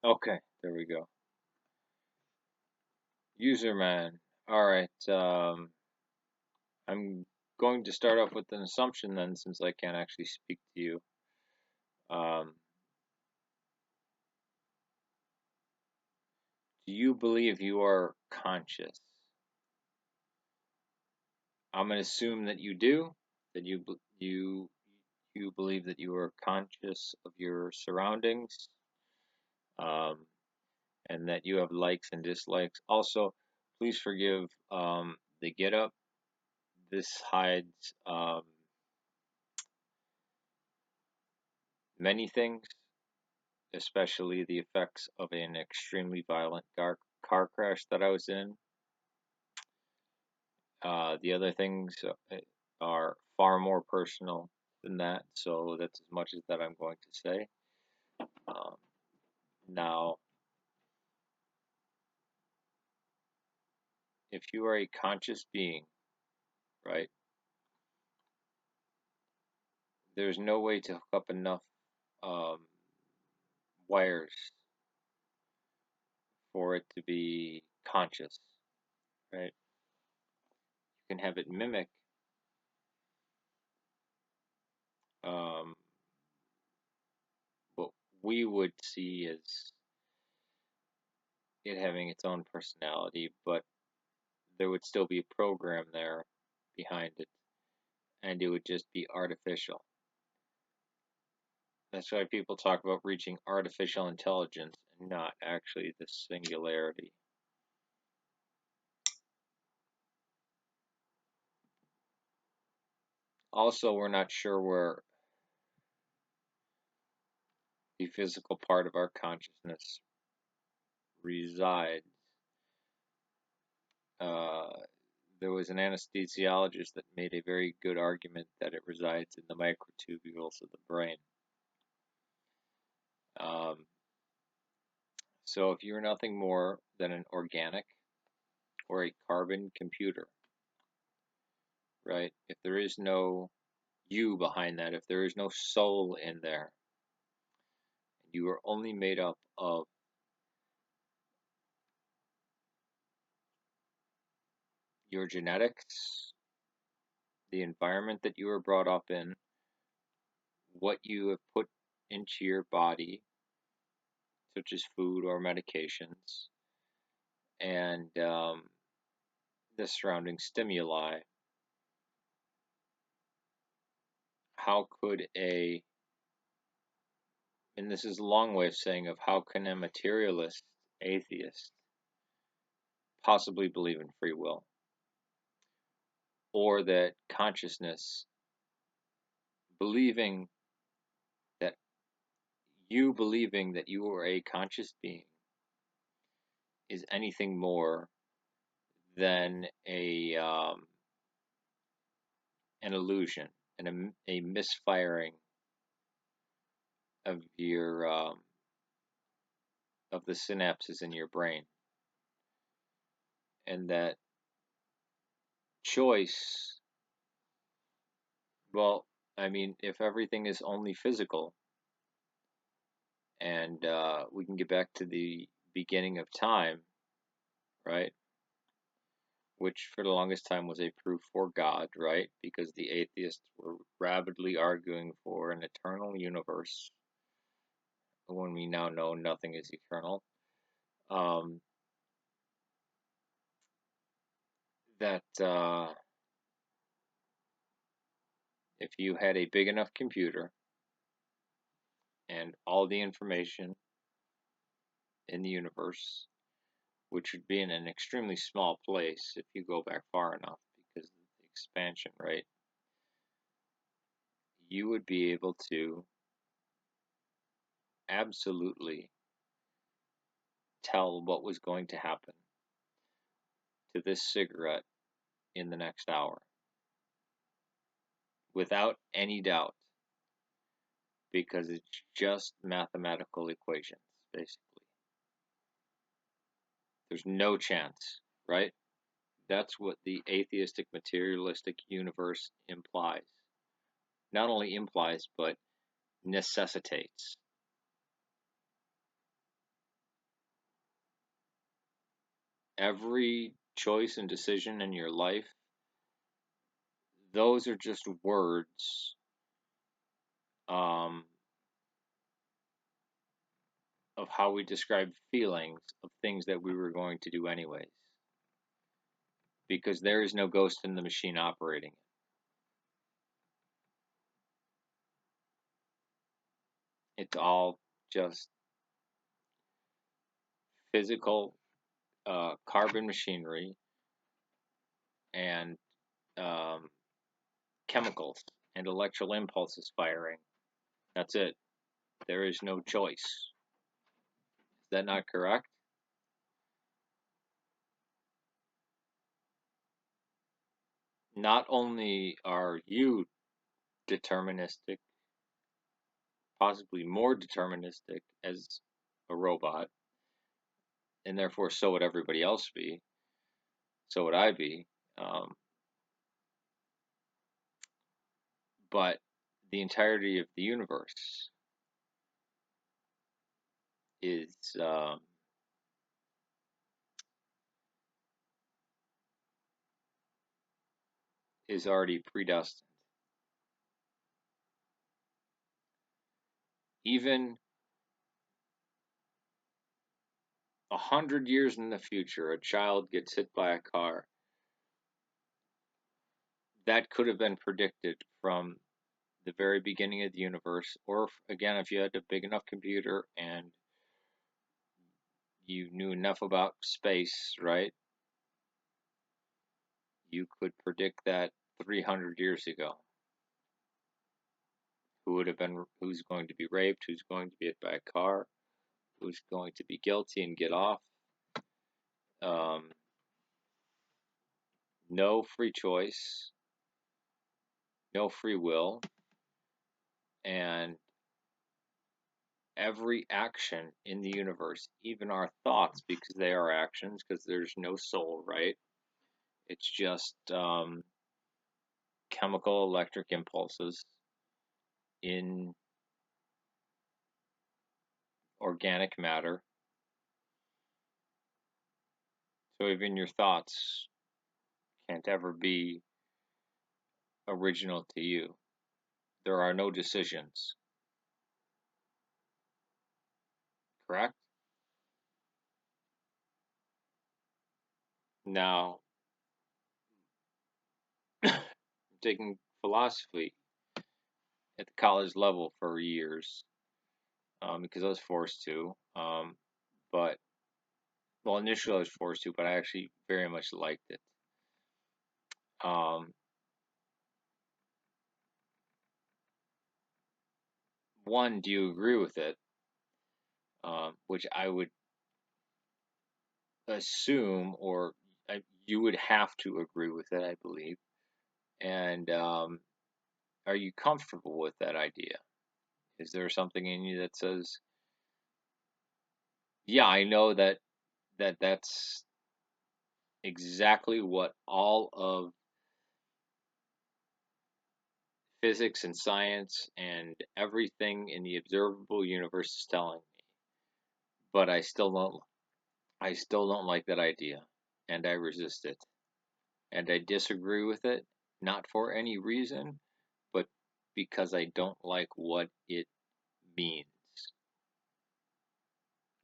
Okay, there we go. Userman. All right. I'm going to start off with an assumption then, since I can't actually speak to you. Um, do you believe you are conscious? I'm going to assume that you do. That you believe that you are conscious of your surroundings, um, and that you have likes and dislikes. Also, please forgive the get up. This hides many things, especially the effects of an extremely violent car crash that I was in. The other things are far more personal than that, so that's as much as that I'm going to say. Um, Now, if you are a conscious being, right, there's no way to hook up enough um, wires for it to be conscious, right? You can have it mimic um, what we would see as it having its own personality, but there would still be a program there behind it, and it would just be artificial. That's why people talk about reaching artificial intelligence and not actually the singularity. Also, we're not sure where the physical part of our consciousness resides. Uh, there was an anesthesiologist that made a very good argument that it resides in the microtubules of the brain. Um, so if you're nothing more than an organic or a carbon computer, right? If there is no you behind that, if there is no soul in there, you are only made up of your genetics, the environment that you were brought up in, what you have put into your body, such as food or medications, and the surrounding stimuli. How could and this is a long way of saying of how can a materialist atheist possibly believe in free will? Or that consciousness, believing that believing that you are a conscious being is anything more than an illusion and a misfiring of your of the synapses in your brain, and that choice, well, I mean, if everything is only physical, and we can get back to the beginning of time, right? Which for the longest time was a proof for God, right? Because the atheists were rabidly arguing for an eternal universe when we now know nothing is eternal. Um, that if you had a big enough computer and all the information in the universe, which would be in an extremely small place if you go back far enough because of the expansion, right? You would be able to absolutely tell what was going to happen to this cigarette in the next hour without any doubt because it's just mathematical equations, basically. There's no chance, right? That's what the atheistic materialistic universe implies. Not only implies, but necessitates. every choice and decision in your life, those are just words of how we describe feelings of things that we were going to do anyways. Because there is no ghost in the machine operating. It's all just physical carbon machinery and chemicals and electrical impulses firing. That's it. There is no choice. Is that not correct? Not only are you deterministic, possibly more deterministic as a robot, and therefore so would everybody else be, so would I be. Um, but the entirety of the universe is is already predestined. Even 100 years in the future, a child gets hit by a car. That could have been predicted from the very beginning of the universe. Or again, if you had a big enough computer and you knew enough about space, right? You could predict that 300 years ago. Who's going to be raped, who's going to be hit by a car, who's going to be guilty and get off. Um, no free choice, no free will, and every action in the universe, even our thoughts, because they are actions, because there's no soul, right? It's just chemical electric impulses in organic matter. So even your thoughts can't ever be original to you. There are no decisions, correct? Now, I'm taking philosophy at the college level for years because I was forced to. But well, initially I was forced to, but I actually very much liked it. Um, one, do you agree with it? Which I would assume, or you would have to agree with it, I believe. And are you comfortable with that idea? Is there something in you that says, "Yeah, I know that's exactly what all of physics and science and everything in the observable universe is telling me, but I still don't like that idea, and I resist it, and I disagree with it, not for any reason, but because I don't like what it means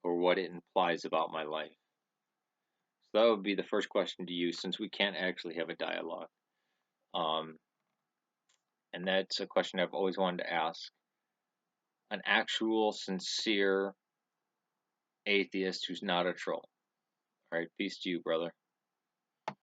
or what it implies about my life." So that would be the first question to you, since we can't actually have a dialogue. Um, and that's a question I've always wanted to ask an actual, sincere atheist who's not a troll. All right, peace to you, brother.